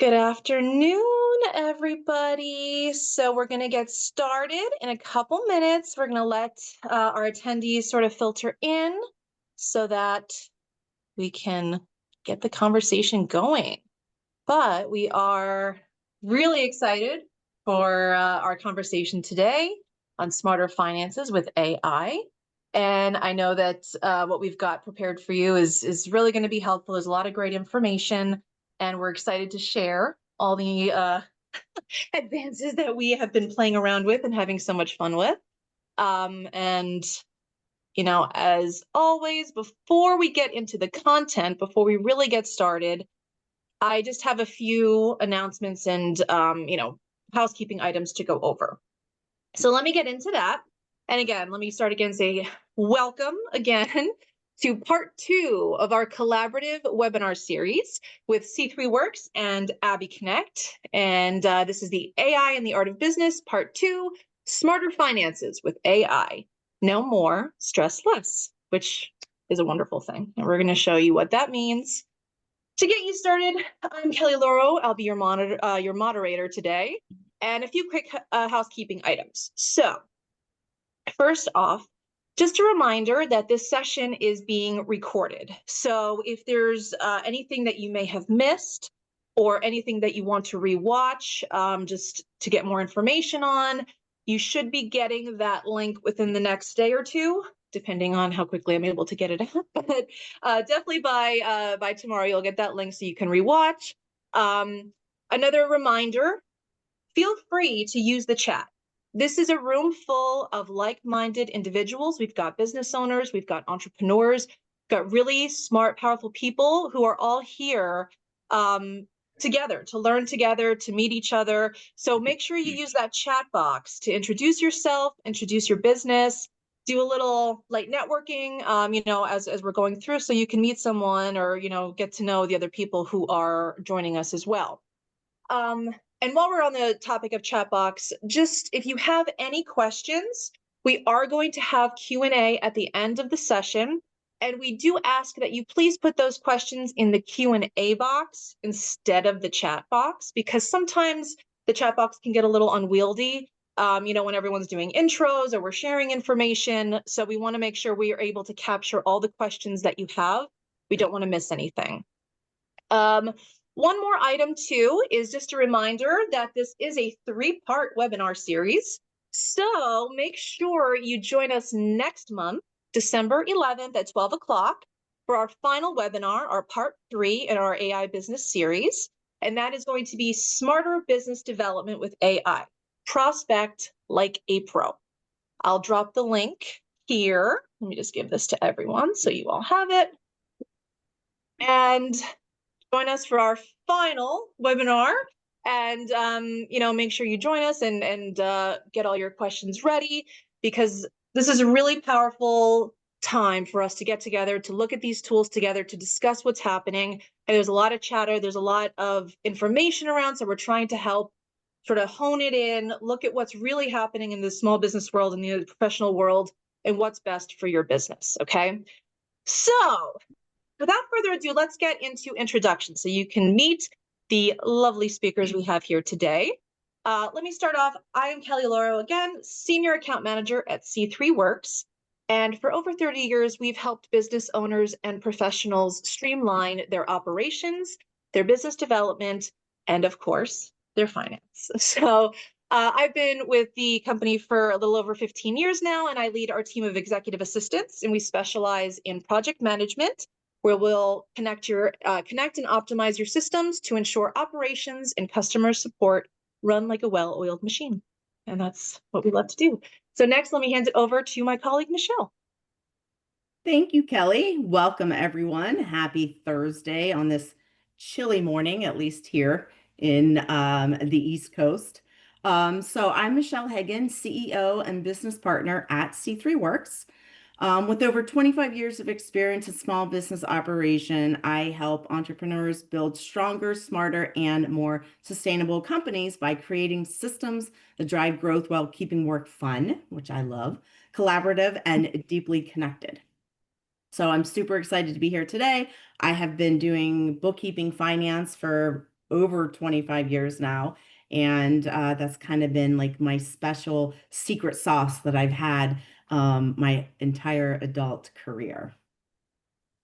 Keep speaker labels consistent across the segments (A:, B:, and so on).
A: Good afternoon, everybody. So we're going to get started in a couple minutes. We're going to let our attendees sort of filter in so that we can get the conversation going. But we are really excited for our conversation today on smarter finances with AI. And I know that what we've got prepared for you is really going to be helpful. There's a lot of great information, and we're excited to share all the advances that we have been playing around with and having so much fun with. And as always, before we get into the content, before we really get started, I just have a few announcements and housekeeping items to go over. So let me get into that. And again, let me start again, say welcome again to part 2 of our collaborative webinar series with C3 Works and Abby Connect. And this is the AI and the Art of Business, part 2, Smarter Finances with AI. No more, stress less, which is a wonderful thing. And we're going to show you what that means. To get you started, I'm Kelly Louro. I'll be your moderator today. And a few quick housekeeping items. So first off, just a reminder that this session is being recorded. So if there's anything that you may have missed or anything that you want to rewatch just to get more information on, you should be getting that link within the next day or two, depending on how quickly I'm able to get it out. But definitely by tomorrow, you'll get that link so you can rewatch. Another reminder, feel free to use the chat. This is a room full of like-minded individuals. We've got business owners, we've got entrepreneurs, we've got really smart, powerful people who are all here together, to learn together, to meet each other. So make sure you use that chat box to introduce yourself, introduce your business, do a little light networking, as we're going through, so you can meet someone or, get to know the other people who are joining us as well. And while we're on the topic of chat box, just if you have any questions, we are going to have Q&A at the end of the session. And we do ask that you please put those questions in the Q&A box instead of the chat box, because sometimes the chat box can get a little unwieldy, when everyone's doing intros or we're sharing information. So we want to make sure we are able to capture all the questions that you have. We don't want to miss anything. One more item too is just a reminder that this is a 3-part webinar series. So make sure you join us next month, December 11th at 12 o'clock for our final webinar, our part 3 in our AI business series. And that is going to be Smarter Business Development with AI. Prospect like a pro. I'll drop the link here. Let me just give this to everyone so you all have it. And join us for our final webinar, and make sure you join us and get all your questions ready, because this is a really powerful time for us to get together, to look at these tools together, to discuss what's happening. And there's a lot of chatter, there's a lot of information around, so we're trying to help sort of hone it in, look at what's really happening in the small business world and the professional world, and what's best for your business. Okay, so without further ado, let's get into introductions so you can meet the lovely speakers we have here today. Let me start off. I am Kelly Louro, again, Senior Account Manager at C3 Works. And for over 30 years, we've helped business owners and professionals streamline their operations, their business development, and of course, their finance. So I've been with the company for a little over 15 years now, and I lead our team of executive assistants, and we specialize in project management, where we'll connect and optimize your systems to ensure operations and customer support run like a well-oiled machine. And that's what we love to do. So next, let me hand it over to my colleague, Michelle.
B: Thank you, Kelly. Welcome, everyone. Happy Thursday on this chilly morning, at least here in the East Coast. So I'm Michelle Hagan, CEO and business partner at C3 Works. With over 25 years of experience in small business operation, I help entrepreneurs build stronger, smarter, and more sustainable companies by creating systems that drive growth while keeping work fun, which I love, collaborative, and deeply connected. So I'm super excited to be here today. I have been doing bookkeeping finance for over 25 years now. And that's kind of been like my special secret sauce that I've had my entire adult career.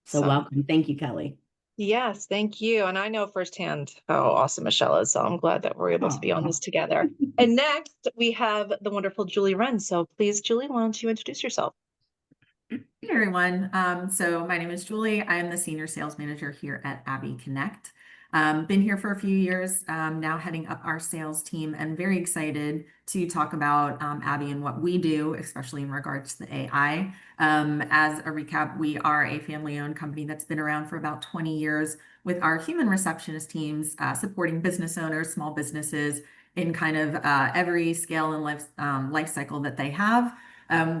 B: So
A: Awesome.
B: welcome. Thank you, Kelly.
A: Yes, thank you. And I know firsthand how awesome Michelle is. So I'm glad that we're able to be on this
B: Oh.
A: together. And next, we have the wonderful Julie Renz. So please, Julie, why don't you introduce yourself?
C: Hey everyone. So my name is Julie. I am the senior sales manager here at Abby Connect. Been here for a few years, now heading up our sales team, and very excited to talk about Abby and what we do, especially in regards to the AI. As a recap, we are a family-owned company that's been around for about 20 years with our human receptionist teams supporting business owners, small businesses in kind of every scale and life cycle that they have.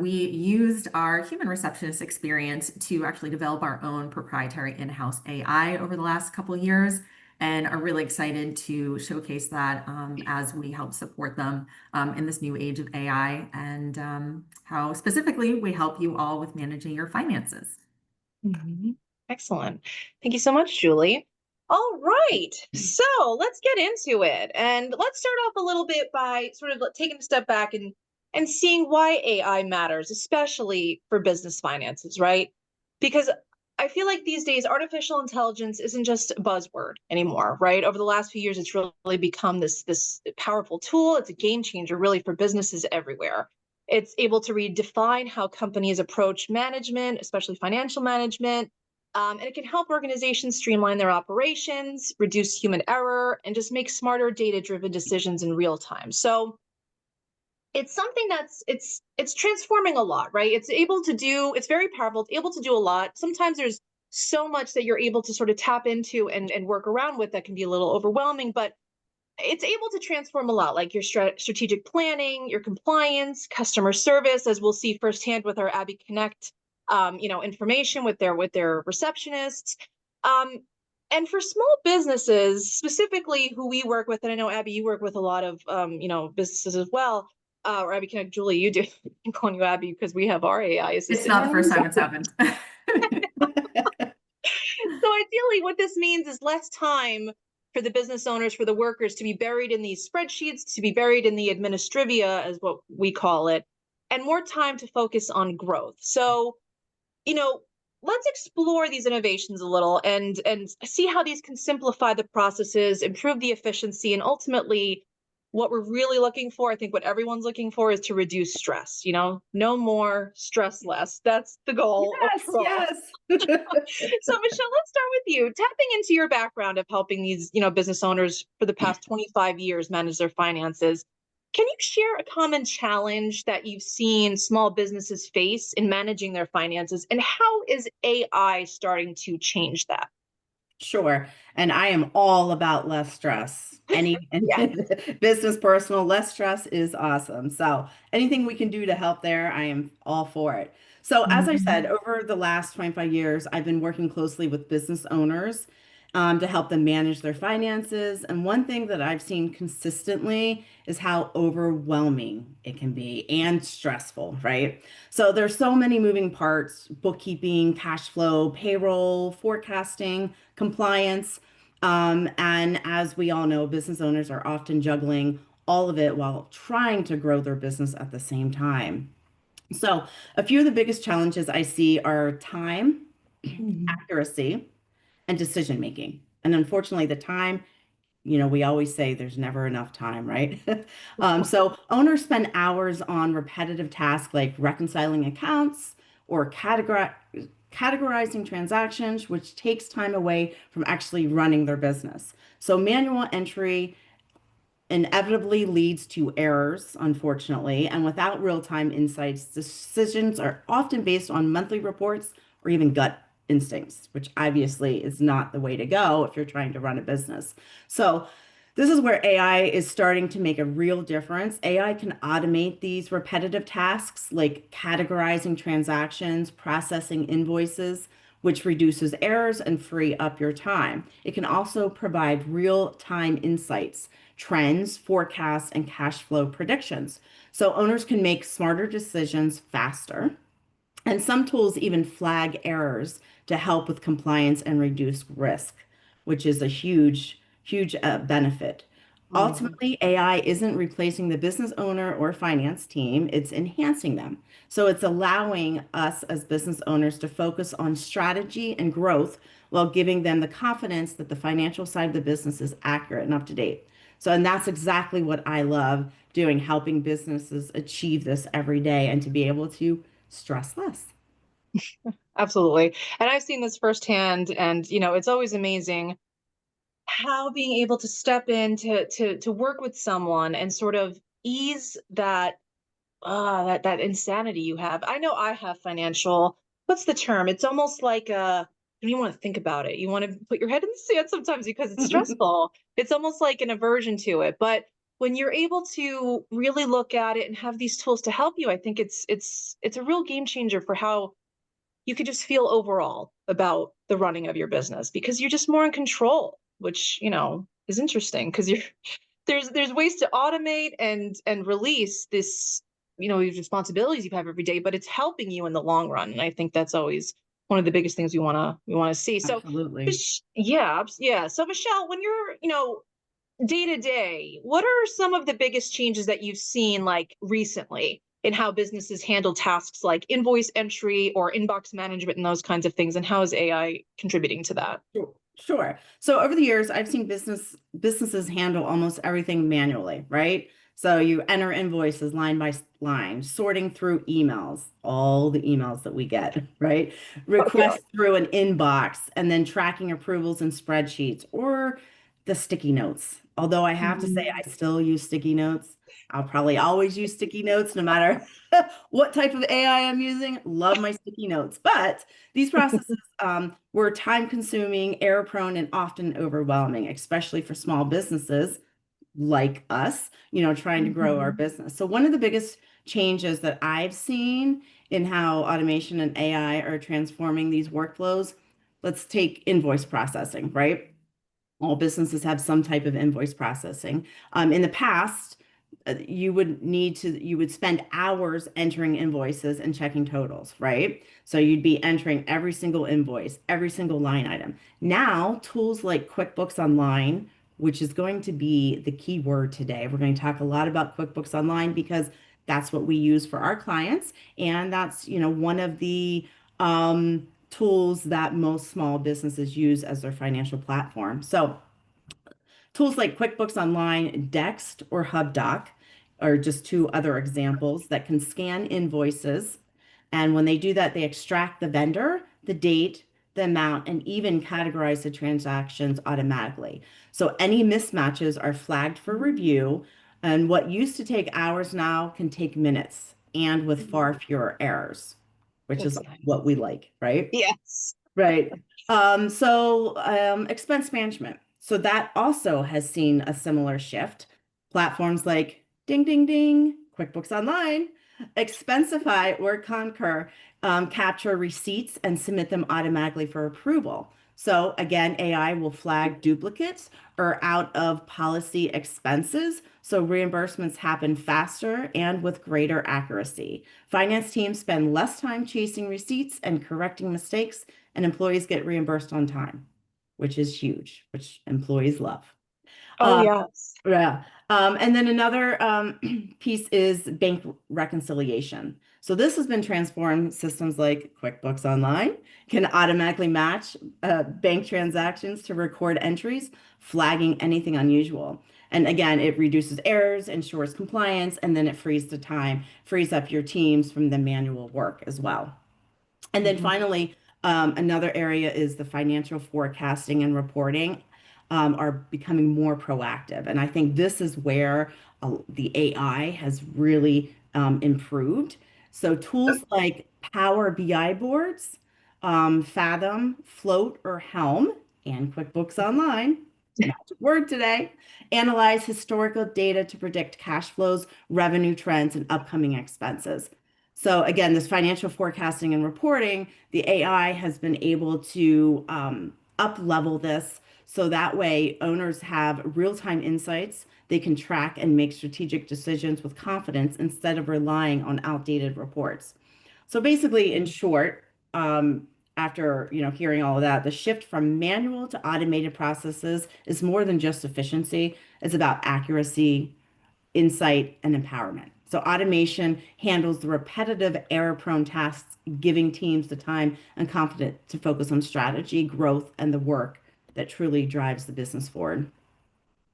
C: We used our human receptionist experience to actually develop our own proprietary in-house AI over the last couple of years, and are really excited to showcase that as we help support them in this new age of AI, and how specifically we help you all with managing your finances.
A: Mhm. Excellent. Thank you so much, Julie. All right. So let's get into it. And let's start off a little bit by sort of taking a step back and seeing why AI matters, especially for business finances, right? Because I feel like these days artificial intelligence isn't just a buzzword anymore, right? Over the last few years, it's really become this powerful tool. It's a game changer really for businesses everywhere. It's able to redefine how companies approach management, especially financial management. And it can help organizations streamline their operations, reduce human error, and just make smarter data driven decisions in real time. So it's something that's it's transforming a lot, right? It's very powerful, it's able to do a lot. Sometimes there's so much that you're able to sort of tap into and work around with that can be a little overwhelming, but it's able to transform a lot, like your strategic planning, your compliance, customer service, as we'll see firsthand with our Abby Connect, information with their receptionists, um, and for small businesses specifically who we work with, and I know Abby, you work with a lot of businesses as well, or Abby Connect, Julie, you do. I'm calling you Abby because we have our AI
C: It's
A: assistant
C: not the
A: running.
C: first time it's happened.
A: So ideally, what this means is less time for the business owners, for the workers to be buried in these spreadsheets, to be buried in the administrivia, as what we call it, and more time to focus on growth. So, you know, let's explore these innovations a little and see how these can simplify the processes, improve the efficiency, and ultimately what we're really looking for, I think what everyone's looking for, is to reduce stress, no more, stress less. That's the goal
B: Yes,
A: overall.
B: yes.
A: So Michelle, let's start with you. Tapping into your background of helping these, business owners for the past 25 years manage their finances, can you share a common challenge that you've seen small businesses face in managing their finances, and how is AI starting to change that?
B: Sure. And I am all about less stress. Any
A: Yeah.
B: business, personal, less stress is awesome. So anything we can do to help there, I am all for it. So as I said,
A: Mhm.
B: over the last 25 years, I've been working closely with business owners to help them manage their finances. And one thing that I've seen consistently is how overwhelming it can be and stressful, right? So there's so many moving parts: bookkeeping, cash flow, payroll, forecasting, compliance. And as we all know, business owners are often juggling all of it while trying to grow their business at the same time. So, a few of the biggest challenges I see are time,
A: Mhm.
B: accuracy, and decision making. And unfortunately, the time, we always say there's never enough time, right? So owners spend hours on repetitive tasks like reconciling accounts or categorizing transactions, which takes time away from actually running their business. So manual entry inevitably leads to errors, unfortunately, and without real-time insights, decisions are often based on monthly reports or even gut instincts, which obviously is not the way to go if you're trying to run a business. So this is where AI is starting to make a real difference. AI can automate these repetitive tasks like categorizing transactions, processing invoices, which reduces errors and free up your time. It can also provide real-time insights, trends, forecasts, and cash flow predictions. So owners can make smarter decisions faster. And some tools even flag errors to help with compliance and reduce risk, which is a huge huge benefit.
A: Mhm.
B: Ultimately, AI isn't replacing the business owner or finance team, it's enhancing them. So it's allowing us as business owners to focus on strategy and growth while giving them the confidence that the financial side of the business is accurate and up to date. So, and that's exactly what I love doing, helping businesses achieve this every day and to be able to stress less.
A: Absolutely. And I've seen this firsthand, and it's always amazing how being able to step in to work with someone and sort of ease that insanity you have. I know I have financial, what's the term? It's almost like you don't even want to think about it. You want to put your head in the sand sometimes because it's stressful. It's almost like an aversion to it. But when you're able to really look at it and have these tools to help you, I think it's a real game changer for how you could just feel overall about the running of your business because you're just more in control, which is interesting because there's ways to automate and release this these responsibilities you have every day, but it's helping you in the long run, and I think that's always one of the biggest things we want to see. So
B: Absolutely.
A: yeah, so Michelle, when you're day to day, what are some of the biggest changes that you've seen like recently in how businesses handle tasks like invoice entry or inbox management and those kinds of things, and how is AI contributing to that?
B: Sure. Sure. So over the years, I've seen businesses handle almost everything manually, right? So you enter invoices line by line, sorting through emails, all the emails that we get, right?
A: Oh yeah.
B: Requests through an inbox, and then tracking approvals in spreadsheets or the sticky notes. Although I have to say,
A: Mhm.
B: I still use sticky notes. I'll probably always use sticky notes no matter what type of AI I'm using. Love my sticky notes. But these processes were time consuming, error prone, and often overwhelming, especially for small businesses like us, trying to grow our
A: Mhm.
B: business. So, one of the biggest changes that I've seen in how automation and AI are transforming these workflows, let's take invoice processing, right? All businesses have some type of invoice processing. In the past, you would spend hours entering invoices and checking totals, right? So you'd be entering every single invoice, every single line item. Now, tools like QuickBooks Online, which is going to be the key word today. We're going to talk a lot about QuickBooks Online because that's what we use for our clients, and that's, one of the tools that most small businesses use as their financial platform. So, tools like QuickBooks Online, Dext, or HubDoc are just two other examples that can scan invoices. And when they do that, they extract the vendor, the date, the amount, and even categorize the transactions automatically. So any mismatches are flagged for review. And what used to take hours now can take minutes and with far fewer errors, which is
A: That's nice.
B: what we like, right?
A: Yes.
B: Right. Expense management. So that also has seen a similar shift. Platforms like Ding Ding Ding, QuickBooks Online, Expensify or Concur capture receipts and submit them automatically for approval. So again, AI will flag duplicates or out of policy expenses. So reimbursements happen faster and with greater accuracy. Finance teams spend less time chasing receipts and correcting mistakes, and employees get reimbursed on time, which is huge, which employees love.
A: Oh
B: Uh,
A: yes.
B: yeah. And then another piece is bank reconciliation. So this has been transformed. Systems like QuickBooks Online can automatically match bank transactions to record entries, flagging anything unusual. And again, it reduces errors, ensures compliance, and then it frees up your teams from the manual work as well. And then
A: Mhm.
B: finally, another area is the financial forecasting and reporting are becoming more proactive. And I think this is where the AI has really improved. So tools like Power BI boards, Fathom, Float, or Helm, and QuickBooks Online, magic word today, analyze historical data to predict cash flows, revenue trends, and upcoming expenses. So again, this financial forecasting and reporting, the AI has been able to up level this so that way owners have real-time insights. They can track and make strategic decisions with confidence instead of relying on outdated reports. So basically, in short, after, hearing all of that, the shift from manual to automated processes is more than just efficiency. It's about accuracy, insight, and empowerment. So automation handles the repetitive error-prone tasks, giving teams the time and confidence to focus on strategy, growth, and the work that truly drives the business forward.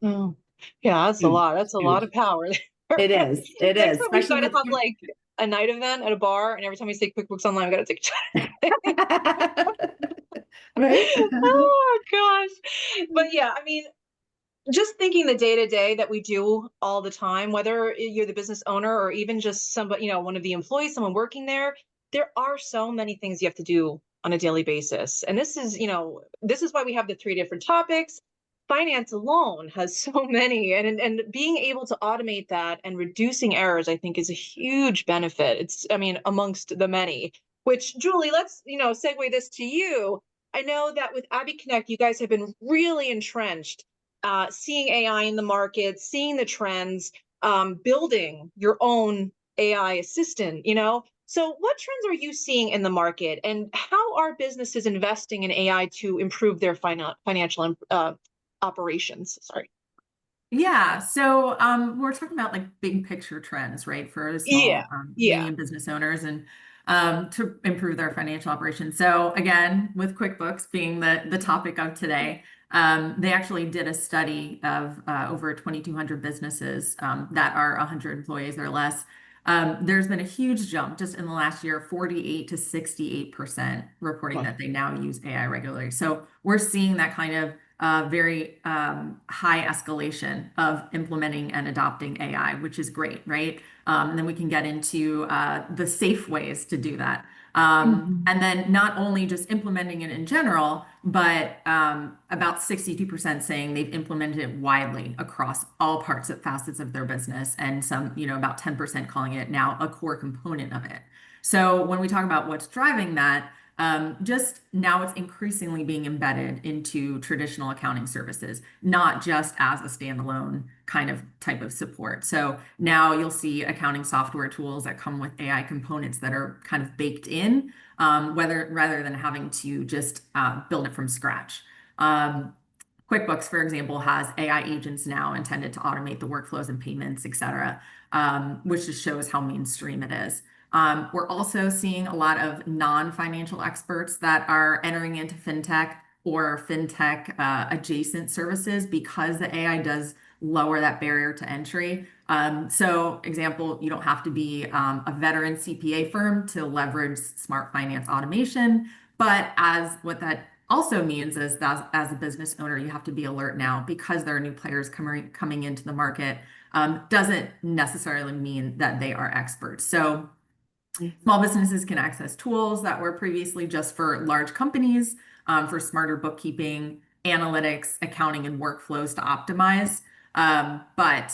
A: Mm. Yeah, that's a
B: Huge,
A: lot. That's a lot
B: huge.
A: of power there.
B: It is. It
A: Next
B: is,
A: time we
B: especially
A: gotta
B: with
A: have like a night event at a bar, and every time we say QuickBooks Online, we gotta take a
B: right?
A: Oh gosh. But yeah, I mean, just thinking the day to day that we do all the time, whether you're the business owner or even just somebody, one of the employees, someone working there are so many things you have to do on a daily basis. And this is why we have the three different topics. Finance alone has so many, and being able to automate that and reducing errors, I think, is a huge benefit. I mean, amongst the many. Which, Julie, let's segue this to you. I know that with Abby Connect, you guys have been really entrenched, seeing AI in the market, seeing the trends, building your own AI assistant. So, what trends are you seeing in the market, and how are businesses investing in AI to improve their financial operations? Sorry.
C: Yeah, so we're talking about like big picture trends, right, for
A: Yeah.
C: small,
A: Yeah.
C: medium business owners and to improve their financial operations. So again, with QuickBooks being the topic of today, they actually did a study of over 2,200 businesses that are 100 employees or less. There's been a huge jump just in the last year, 48 to 68% reporting that they now use AI regularly. So we're seeing that kind of very high escalation of implementing and adopting AI, which is great, right? And then we can get into the safe ways to do that. And then not only just implementing it in general, but about 62% saying they've implemented it widely across all parts of facets of their business, and some, about 10% calling it now a core component of it. So when we talk about what's driving that, just now it's increasingly being embedded into traditional accounting services, not just as a standalone kind of type of support. So now you'll see accounting software tools that come with AI components that are kind of baked in, rather than having to just build it from scratch. QuickBooks, for example, has AI agents now intended to automate the workflows and payments, et cetera, which just shows how mainstream it is. We're also seeing a lot of non-financial experts that are entering into fintech or fintech adjacent services because the AI does lower that barrier to entry. So, example, you don't have to be a veteran CPA firm to leverage smart finance automation, but as what that also means is that as a business owner, you have to be alert now because there are new players coming into the market. Doesn't necessarily mean that they are experts. So small businesses can access tools that were previously just for large companies, for smarter bookkeeping, analytics, accounting, and workflows to optimize. But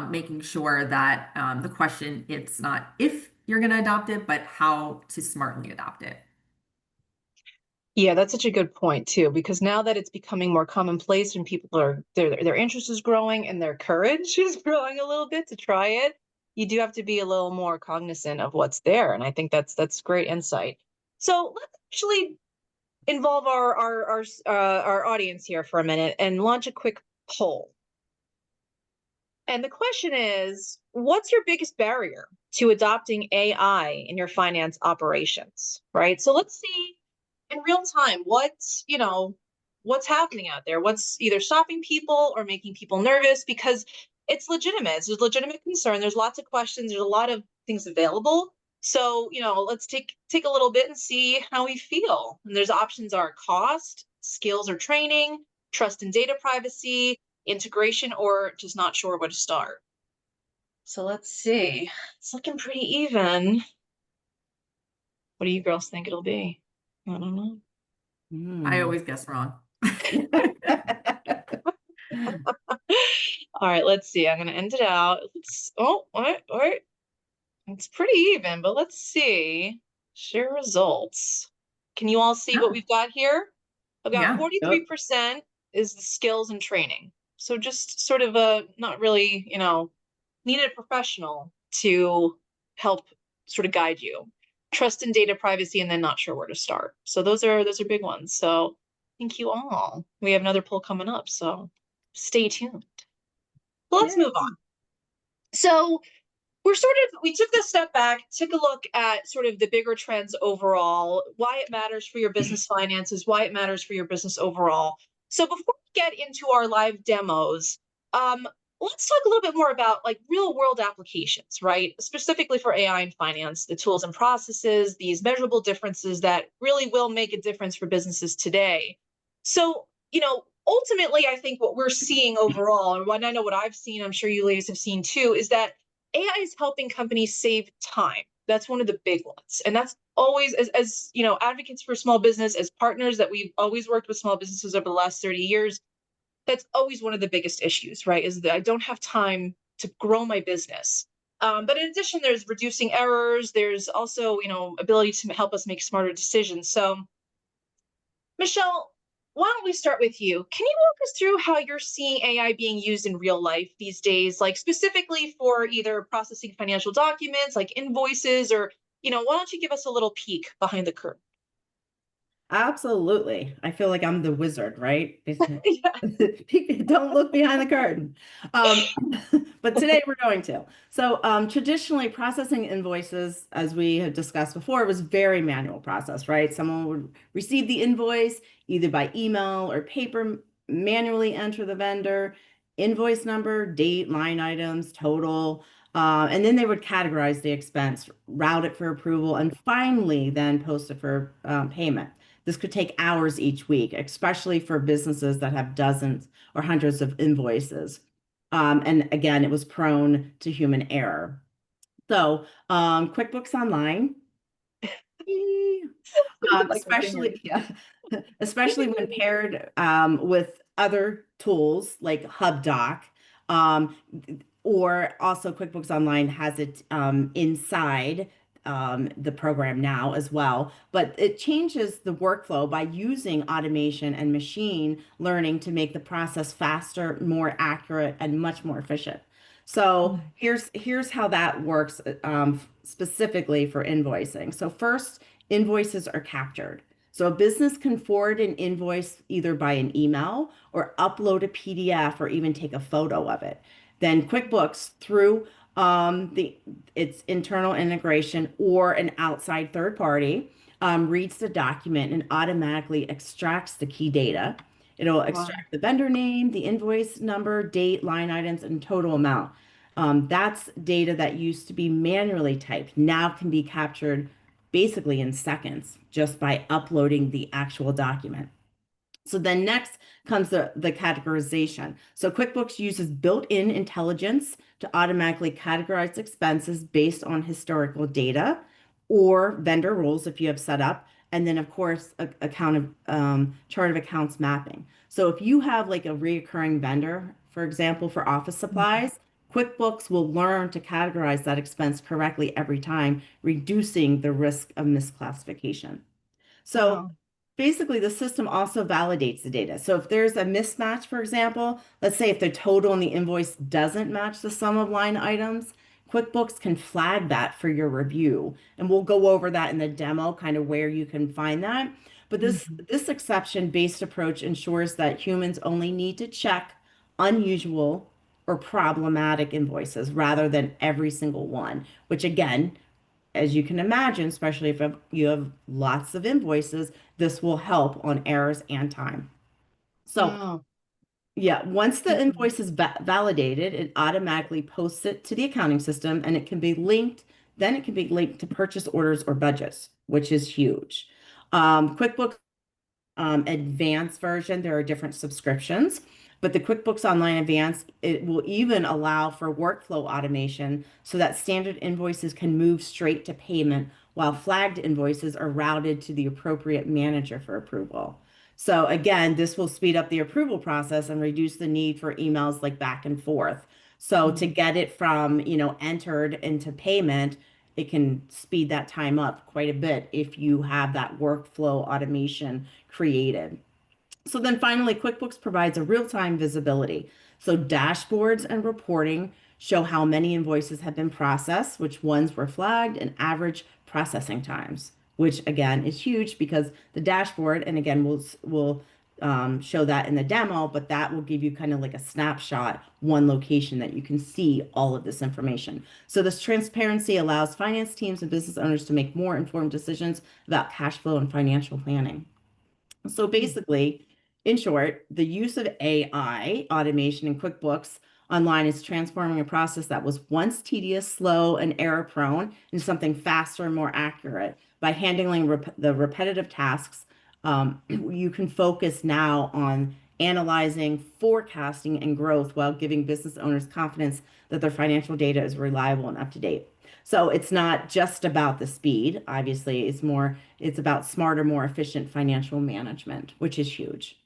C: making sure that the question, it's not if you're going to adopt it, but how to smartly adopt it.
A: Yeah, that's such a good point too, because now that it's becoming more commonplace and people their interest is growing and their courage is growing a little bit to try it, you do have to be a little more cognizant of what's there. And I think that's great insight. So let's actually involve our audience here for a minute and launch a quick poll. And the question is, what's your biggest barrier to adopting AI in your finance operations? Right. So let's see in real time what's happening out there, what's either stopping people or making people nervous, because it's legitimate. There's legitimate concern. There's lots of questions. There's a lot of things available. So, let's take a little bit and see how we feel. And there's options are cost, skills or training, trust and data privacy, integration, or just not sure where to start. So let's see. It's looking pretty even. What do you girls think it'll be? I don't know.
C: I always guess wrong.
A: All right, let's see. I'm going to end it out. All right. It's pretty even, but let's see. Share results. Can you all see what
C: Oh,
A: we've got here? I've got
C: yeah.
A: 43% is the skills and training. So just sort of a not really, needed a professional to help sort of guide you. trust in data privacy, and then not sure where to start. So those are big ones. So thank you all. We have another poll coming up, so stay tuned. Let's
B: Yay.
A: move on. So we took this step back, took a look at sort of the bigger trends overall, why it matters for your business finances, why it matters for your business overall. So before we get into our live demos, let's talk a little bit more about like real world applications, right? Specifically for AI and finance, the tools and processes, these measurable differences that really will make a difference for businesses today. So, ultimately, I think what we're seeing overall, and what I know what I've seen, I'm sure you ladies have seen too, is that AI is helping companies save time. That's one of the big ones. And that's always, as advocates for small business, as partners that we've always worked with small businesses over the last 30 years, that's always one of the biggest issues, right? Is that I don't have time to grow my business. But in addition, there's reducing errors. There's also, ability to help us make smarter decisions. So Michelle, why don't we start with you? Can you walk us through how you're seeing AI being used in real life these days, like specifically for either processing financial documents like invoices, or, why don't you give us a little peek behind the curtain?
B: Absolutely. I feel like I'm the wizard, right?
A: Yeah.
B: Don't look behind the curtain. Um, but today we're going to. So traditionally, processing invoices, as we had discussed before, was very manual process, right? Someone would receive the invoice either by email or paper, manually enter the vendor, invoice number, date, line items, total, and then they would categorize the expense, route it for approval, and finally then post it for payment. This could take hours each week, especially for businesses that have dozens or hundreds of invoices. And again, it was prone to human error. So, QuickBooks Online,
A: Like my favorite.
B: especially yeah, especially when paired with other tools like HubDoc, um, or also QuickBooks Online has it inside the program now as well. But it changes the workflow by using automation and machine learning to make the process faster, more accurate, and much more efficient. So here's how that works specifically for invoicing. So first, invoices are captured. So a business can forward an invoice either by an email or upload a PDF or even take a photo of it. Then QuickBooks, through its internal integration or an outside third party, reads the document and automatically extracts the key data. It'll
A: Wow.
B: extract the vendor name, the invoice number, date, line items, and total amount. That's data that used to be manually typed, now can be captured basically in seconds just by uploading the actual document. So then next comes the categorization. So QuickBooks uses built-in intelligence to automatically categorize expenses based on historical data or vendor rules if you have set up. And then of course, chart of accounts mapping. So if you have like a reoccurring vendor, for example, for office supplies, QuickBooks will learn to categorize that expense correctly every time, reducing the risk of misclassification. So
A: Wow.
B: basically, the system also validates the data. So if there's a mismatch, for example, let's say if the total in the invoice doesn't match the sum of line items, QuickBooks can flag that for your review. And we'll go over that in the demo, kind of where you can find that. But this exception-based approach ensures that humans only need to check unusual or problematic invoices rather than every single one, which again, as you can imagine, especially if you have lots of invoices, this will help on errors and time. So
A: Wow.
B: yeah, once the
A: Mhm.
B: invoice is validated, it automatically posts it to the accounting system and then it can be linked to purchase orders or budgets, which is huge. QuickBooks Advanced version, there are different subscriptions, but the QuickBooks Online Advanced, it will even allow for workflow automation so that standard invoices can move straight to payment while flagged invoices are routed to the appropriate manager for approval. So again, this will speed up the approval process and reduce the need for emails like back and forth. So to get it from, entered into payment, it can speed that time up quite a bit if you have that workflow automation created. So then finally, QuickBooks provides a real-time visibility. So dashboards and reporting show how many invoices have been processed, which ones were flagged, and average processing times, which again is huge because the dashboard, and again, we'll show that in the demo, but that will give you kind of like a snapshot, one location that you can see all of this information. So this transparency allows finance teams and business owners to make more informed decisions about cash flow and financial planning. So basically, in short, the use of AI automation in QuickBooks Online is transforming a process that was once tedious, slow, and error prone into something faster and more accurate. By handling the repetitive tasks, you can focus now on analyzing, forecasting, and growth while giving business owners confidence that their financial data is reliable and up to date. So it's not just about the speed. Obviously, it's about smarter, more efficient financial management, which is huge.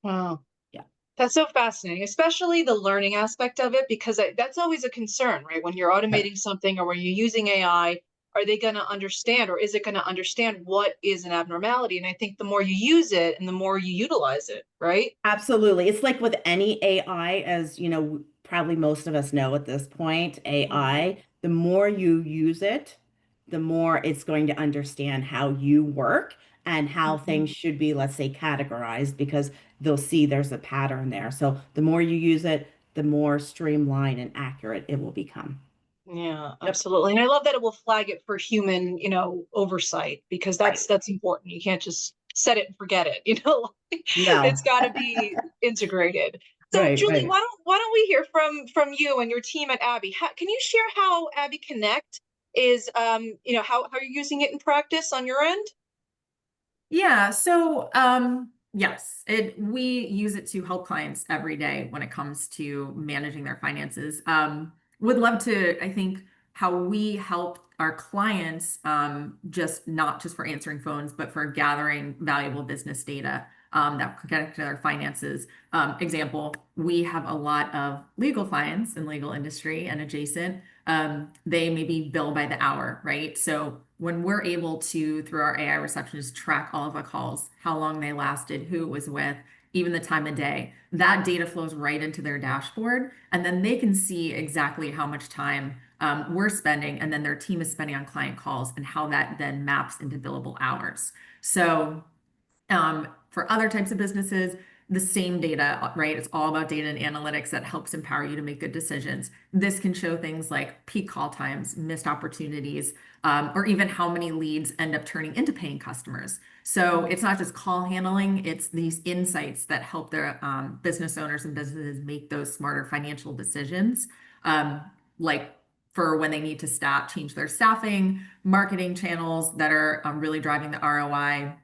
A: Wow.
B: Yeah.
A: That's so fascinating, especially the learning aspect of it, because that's always a concern, right? When you're
B: Right.
A: automating something or when you're using AI, are they going to understand or is it going to understand what is an abnormality? And I think the more you use it and the more you utilize it, right?
B: Absolutely. It's like with any AI, as you know, probably most of us know at this point,
A: Mhm.
B: AI, the more you use it, the more it's going to understand how you work and how
A: Mhm.
B: things should be, let's say, categorized because they'll see there's a pattern there. So the more you use it, the more streamlined and accurate it will become.
A: Yeah,
B: Yep.
A: absolutely. And I love that it will flag it for human, oversight because
B: Right.
A: that's important. You can't just set it and forget it,
B: No.
A: It's got to be integrated. So
B: Right,
A: Julie,
B: right.
A: why don't we hear from you and your team at Abby? Can you share how Abby Connect is how you're using it in practice on your end?
C: Yeah, so yes, we use it to help clients every day when it comes to managing their finances. Would love to, I think, how we help our clients just not just for answering phones, but for gathering valuable business data that connect to their finances. Example, we have a lot of legal clients in legal industry and adjacent. They maybe bill by the hour, right? So when we're able to, through our AI receptionist, track all of the calls, how long they lasted, who it was with, even the time of day, that data flows right into their dashboard. And then they can see exactly how much time we're spending and then their team is spending on client calls and how that then maps into billable hours. So for other types of businesses, the same data, right? It's all about data and analytics that helps empower you to make good decisions. This can show things like peak call times, missed opportunities, or even how many leads end up turning into paying customers. So it's not just call handling, it's these insights that help their business owners and businesses make those smarter financial decisions. Like for when they need to change their staffing, marketing channels that are really driving the ROI.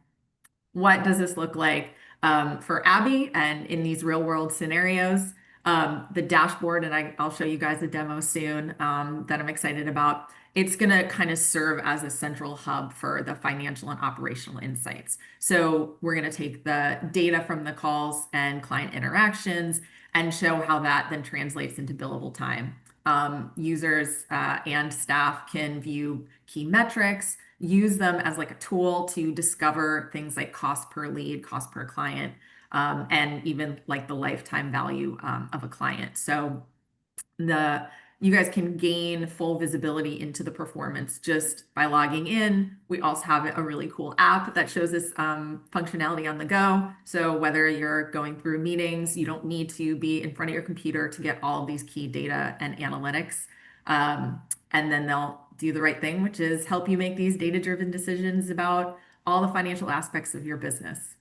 C: What does this look like for Abby and in these real world scenarios? The dashboard, and I'll show you guys a demo soon that I'm excited about. It's going to kind of serve as a central hub for the financial and operational insights. So we're going to take the data from the calls and client interactions and show how that then translates into billable time. Users and staff can view key metrics, use them as like a tool to discover things like cost per lead, cost per client, and even like the lifetime value of a client. So the you guys can gain full visibility into the performance just by logging in. We also have a really cool app that shows this functionality on the go. So whether you're going through meetings, you don't need to be in front of your computer to get all of these key data and analytics. And then they'll do the right thing, which is help you make these data-driven decisions about all the financial aspects of your business.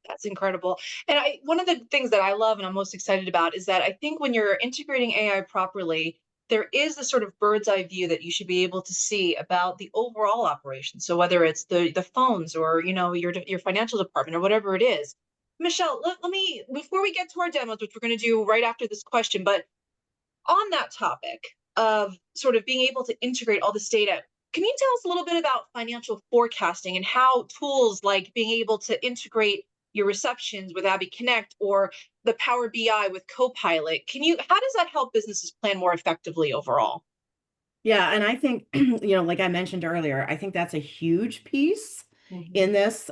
A: That's incredible. And one of the things that I love and I'm most excited about is that I think when you're integrating AI properly, there is the sort of bird's eye view that you should be able to see about the overall operation. So whether it's the phones or your financial department or whatever it is. Michelle, let me before we get to our demos, which we're going to do right after this question, but on that topic of sort of being able to integrate all this data, can you tell us a little bit about financial forecasting and how tools like being able to integrate your receptions with Abby Connect or the Power BI with Copilot? How does that help businesses plan more effectively overall?
B: Yeah, and I think, like I mentioned earlier, I think that's a huge piece
A: Mhm.
B: in this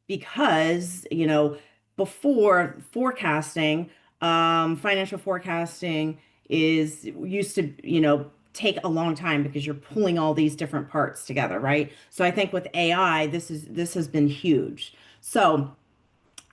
B: because, before forecasting, financial forecasting, is used to, take a long time because you're pulling all these different parts together, right? So I think with AI, this has been huge. So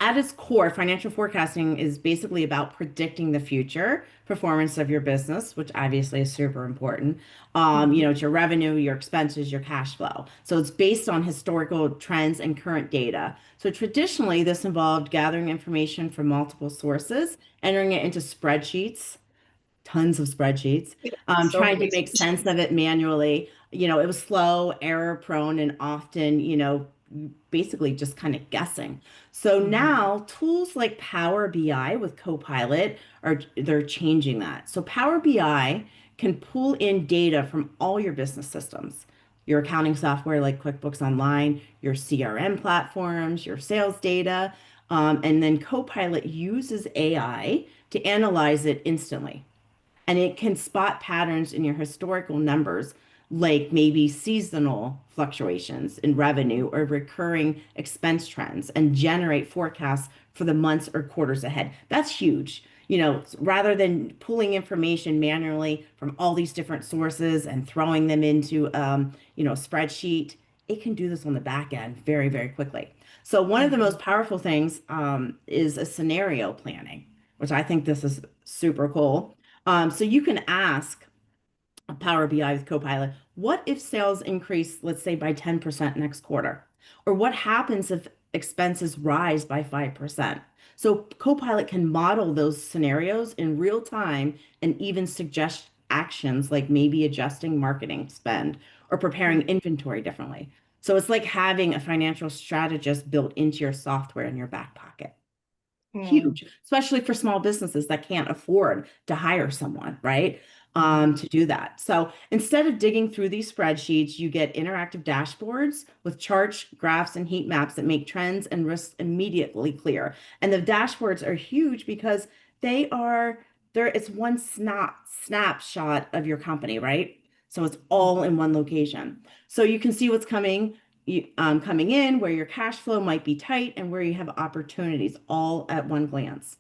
B: at its core, financial forecasting is basically about predicting the future performance of your business, which obviously is super important.
A: Mhm.
B: It's your revenue, your expenses, your cash flow. So it's based on historical trends and current data. So traditionally, this involved gathering information from multiple sources, entering it into spreadsheets, tons of spreadsheets,
A: So
B: trying
A: many
B: to make sense of it manually. It was slow, error prone, and often, basically just kind of guessing. So
A: Mhm.
B: now tools like Power BI with Copilot they're changing that. So Power BI can pull in data from all your business systems, your accounting software like QuickBooks Online, your CRM platforms, your sales data, and then Copilot uses AI to analyze it instantly, and it can spot patterns in your historical numbers, like maybe seasonal fluctuations in revenue or recurring expense trends, and generate forecasts for the months or quarters ahead. That's huge. Rather than pulling information manually from all these different sources and throwing them into, a spreadsheet, it can do this on the back end very, very quickly. So one of the
A: Mhm.
B: most powerful things is a scenario planning, which I think this is super cool. So you can ask Power BI with Copilot, what if sales increase, let's say, by 10% next quarter? Or what happens if expenses rise by 5%? So Copilot can model those scenarios in real time and even suggest actions like maybe adjusting marketing spend or preparing inventory differently. So it's like having a financial strategist built into your software in your back pocket.
A: Mhm.
B: Huge, especially for small businesses that can't afford to hire someone, right?
A: Mhm.
B: To do that. So instead of digging through these spreadsheets, you get interactive dashboards with charts, graphs, and heat maps that make trends and risks immediately clear. And the dashboards are huge because they are there. It's one snapshot of your company, right? So it's all in one location. So you can see what's coming in, where your cash flow might be tight, and where you have opportunities all at one glance.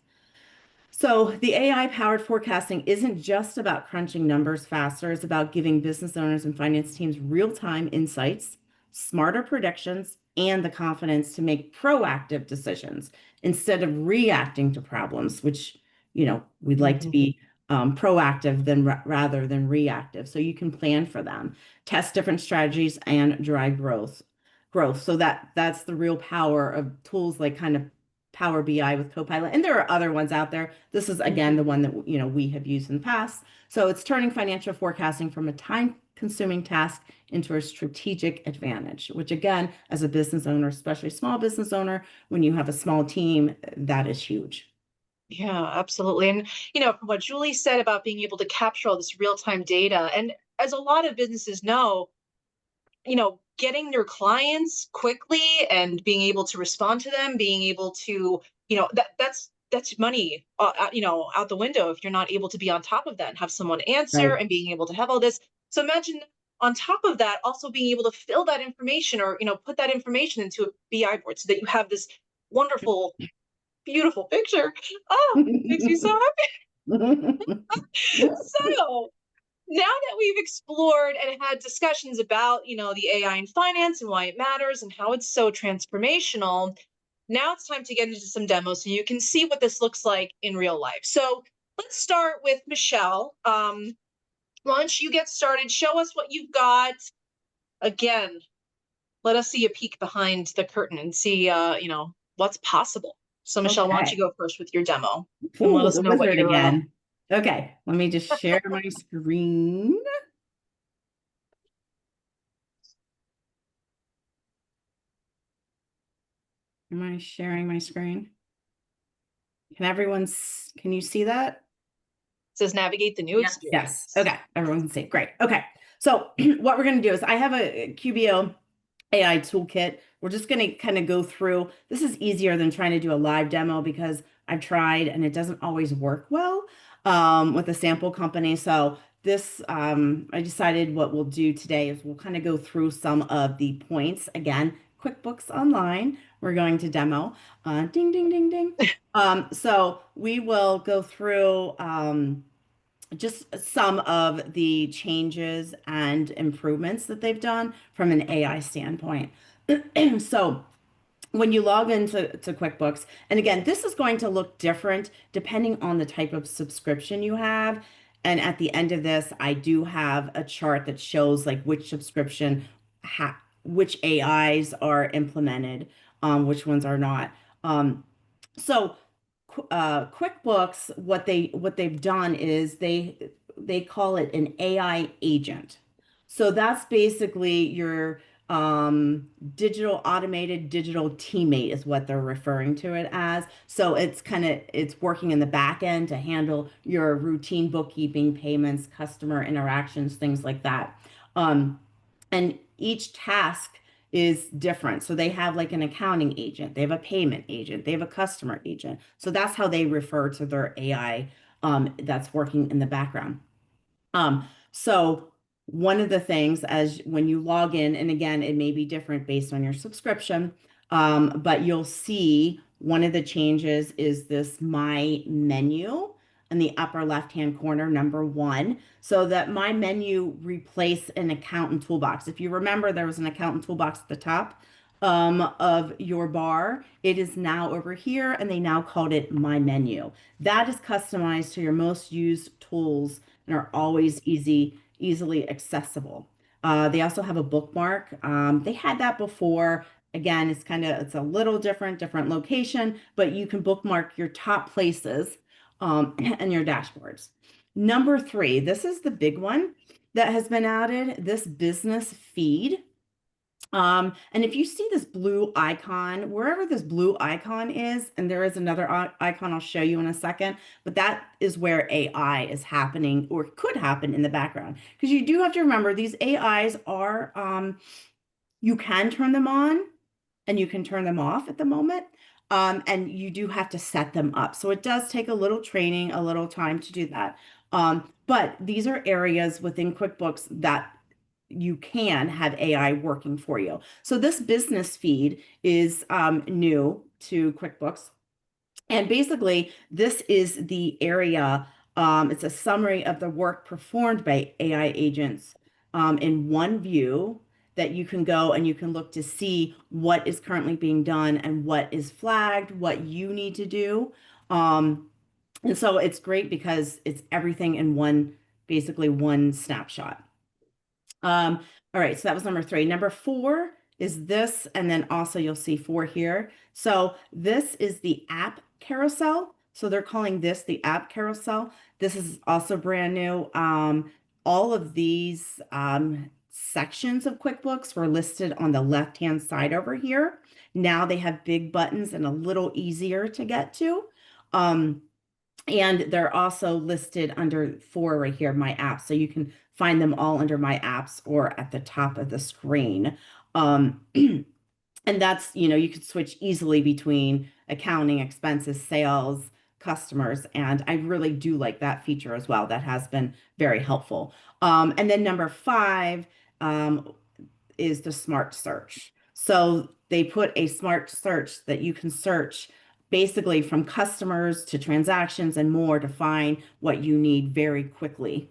B: So the AI powered forecasting isn't just about crunching numbers faster, it's about giving business owners and finance teams real time insights, smarter predictions, and the confidence to make proactive decisions instead of reacting to problems, which, we'd like to
A: Mhm.
B: be proactive rather than reactive. So you can plan for them, test different strategies, and drive growth. So that's the real power of tools like kind of Power BI with Copilot. And there are other ones out there. This is again the
A: Mhm.
B: one that we have used in the past. So it's turning financial forecasting from a time-consuming task into a strategic advantage, which again, as a business owner, especially small business owner, when you have a small team, that is huge.
A: Yeah, absolutely. And, from what Julie said about being able to capture all this real time data, and as a lot of businesses know, getting your clients quickly and being able to respond to them, being able to, that's money, out the window if you're not able to be on top of that and have someone answer
B: Right.
A: and being able to have all this. So imagine on top of that, also being able to fill that information or, put that information into a BI board so that you have this wonderful, beautiful picture. Oh, makes me so so now that we've explored and had discussions about, the AI in finance and why it matters and how it's so transformational, now it's time to get into some demos so you can see what this looks like in real life. So let's start with Michelle. Why don't you get started? Show us what you've got. Again, let us see a peek behind the curtain and see, what's possible. So Michelle, why don't you
B: Okay.
A: go first with your demo and let
B: Ooh,
A: us
B: the
A: know what
B: wizard
A: you're.
B: again. Okay, let me just share my screen. Am I sharing my screen? Can you see that?
A: Says navigate the new
C: Yes.
B: Yes.
A: experience.
B: Okay. Everyone can see. Great. Okay. So what we're going to do is I have a QBO AI toolkit. We're just going to kind of go through. This is easier than trying to do a live demo because I've tried and it doesn't always work well with a sample company. So I decided what we'll do today is we'll kind of go through some of the points. Again, QuickBooks Online, we're going to demo. Ding, ding, ding, ding. So we will go through. just some of the changes and improvements that they've done from an AI standpoint. So when you log into QuickBooks, and again, this is going to look different depending on the type of subscription you have. And at the end of this, I do have a chart that shows like which subscription, which AIs are implemented, which ones are not. So QuickBooks, what they've done is they call it an AI agent. So that's basically your digital automated digital teammate is what they're referring to it as. So it's working in the back end to handle your routine bookkeeping, payments, customer interactions, things like that. Um, and each task is different. So they have like an accounting agent, they have a payment agent, they have a customer agent. So that's how they refer to their AI that's working in the background. So one of the things as when you log in, and again, it may be different based on your subscription, but you'll see one of the changes is this My Menu in the upper left-hand corner, number one, so that My Menu replace an accountant toolbox. If you remember, there was an accountant toolbox at the top of your bar. It is now over here, and they now called it My Menu. That is customized to your most used tools and are always easily accessible. They also have a bookmark. They had that before. Again, it's a little different location, but you can bookmark your top places and your dashboards. Number three, this is the big one that has been added, this business feed. And if you see this blue icon, wherever this blue icon is, and there is another icon I'll show you in a second, but that is where AI is happening or could happen in the background. Because you do have to remember these AIs are, you can turn them on and you can turn them off at the moment. And you do have to set them up. So it does take a little training, a little time to do that. But these are areas within QuickBooks that you can have AI working for you. So this business feed is new to QuickBooks. And basically, this is the area, it's a summary of the work performed by AI agents in one view that you can go and you can look to see what is currently being done and what is flagged, what you need to do. And so it's great because it's everything in basically one snapshot. All right, so that was number three. Number four is this, and then also you'll see four here. So this is the app carousel. So they're calling this the app carousel. This is also brand new. All of these sections of QuickBooks were listed on the left-hand side over here. Now they have big buttons and a little easier to get to. And they're also listed under four right here, My Apps. So you can find them all under My Apps or at the top of the screen. And that's, you could switch easily between accounting, expenses, sales, customers. And I really do like that feature as well. That has been very helpful. And then number five is the smart search. So they put a smart search that you can search basically from customers to transactions and more to find what you need very quickly.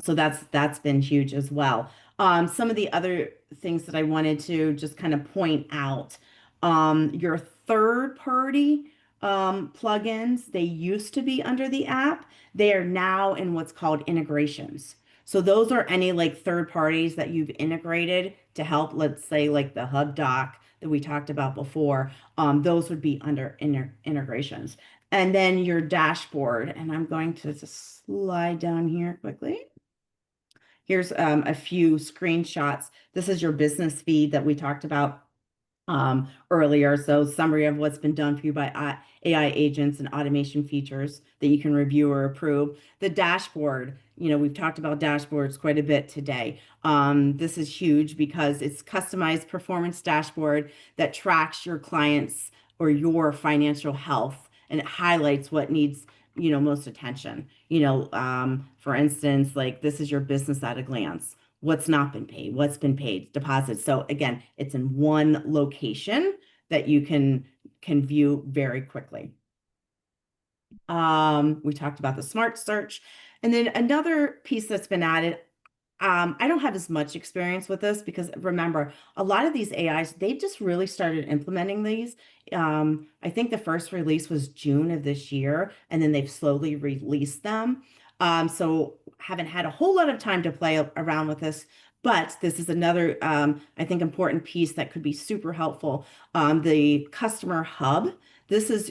B: So that's been huge as well. Some of the other things that I wanted to just kind of point out, your third party plugins, they used to be under the app. They are now in what's called integrations. So those are any like third parties that you've integrated to help, let's say like the Hub Doc that we talked about before. Those would be under integrations. And then your dashboard, and I'm going to just slide down here quickly. Here's a few screenshots. This is your business feed that we talked about earlier. So summary of what's been done for you by AI agents and automation features that you can review or approve. The dashboard, we've talked about dashboards quite a bit today. This is huge because it's customized performance dashboard that tracks your clients or your financial health, and it highlights what needs most attention. For instance, like this is your business at a glance. What's not been paid, what's been paid, deposits. So again, it's in one location that you can view very quickly. We talked about the smart search. And then another piece that's been added, I don't have as much experience with this because remember, a lot of these AIs, they've just really started implementing these. I think the first release was June of this year, and then they've slowly released them. So haven't had a whole lot of time to play around with this, but this is another, I think, important piece that could be super helpful. The customer hub. This is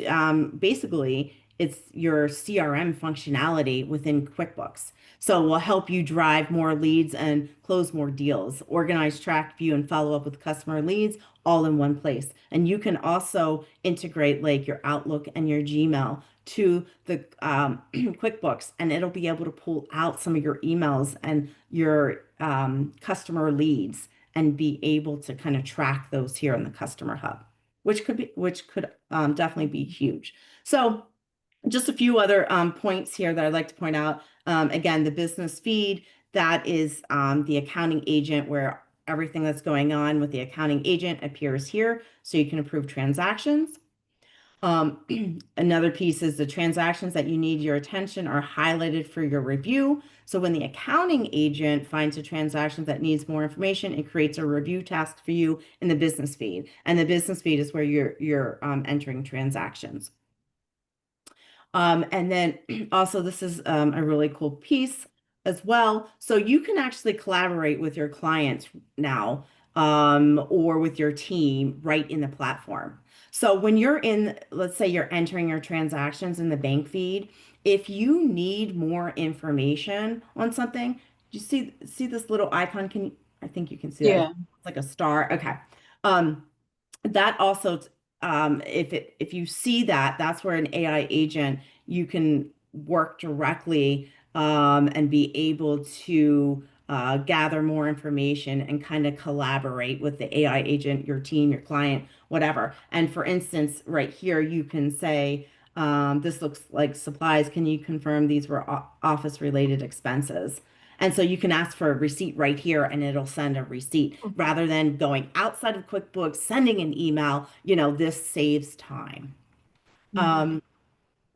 B: basically it's your CRM functionality within QuickBooks. So we'll help you drive more leads and close more deals, organize, track, view, and follow up with customer leads all in one place. And you can also integrate like your Outlook and your Gmail to the QuickBooks, and it'll be able to pull out some of your emails and your customer leads and be able to kind of track those here in the customer hub, which could definitely be huge. So just a few other points here that I'd like to point out. Again, the business feed, that is the accounting agent where everything that's going on with the accounting agent appears here, so you can approve transactions. Another piece is the transactions that you need your attention are highlighted for your review. So when the accounting agent finds a transaction that needs more information, it creates a review task for you in the business feed. And the business feed is where you're entering transactions. And then also this is a really cool piece as well. So you can actually collaborate with your clients now or with your team right in the platform. So when you're in, let's say you're entering your transactions in the bank feed, if you need more information on something, you see this little icon? I think you can see that.
A: Yeah.
B: It's like a star. Okay. That also if you see that, that's where an AI agent, you can work directly and be able to gather more information and kind of collaborate with the AI agent, your team, your client, whatever. And for instance, right here, you can say, this looks like supplies. Can you confirm these were office related expenses? And so you can ask for a receipt right here and it'll send a receipt rather than going outside of QuickBooks, sending an email, this saves time.
A: Mhm.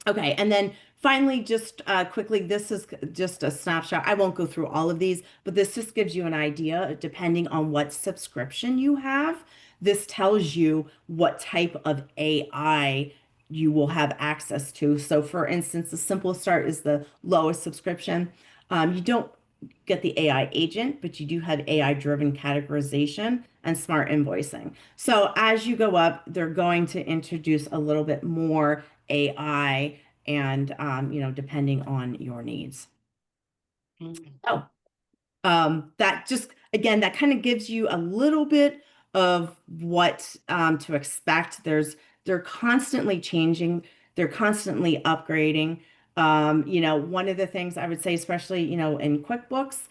B: Okay, and then finally, just quickly, this is just a snapshot. I won't go through all of these, but this just gives you an idea, depending on what subscription you have. This tells you what type of AI you will have access to. So for instance, the simple start is the lowest subscription. You don't get the AI agent, but you do have AI-driven categorization and smart invoicing. So as you go up, they're going to introduce a little bit more AI and depending on your needs. So that just again, that kind of gives you a little bit of what to expect. They're constantly changing, they're constantly upgrading. One of the things I would say, especially in QuickBooks,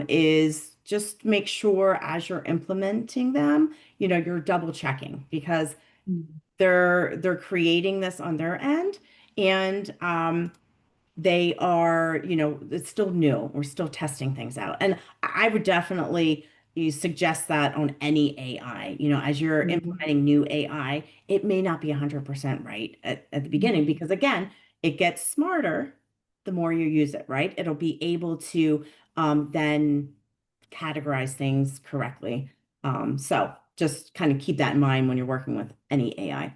B: is just make sure as you're implementing them, you're double checking because
A: Mhm.
B: they're creating this on their end, and they are, it's still new. We're still testing things out. And I would definitely suggest that on any AI, as you're
A: Mhm.
B: implementing new AI, it may not be 100% right at the beginning
A: Mhm.
B: because again, it gets smarter the more you use it, right? It'll be able to then categorize things correctly. So just kind of keep that in mind when you're working with any AI.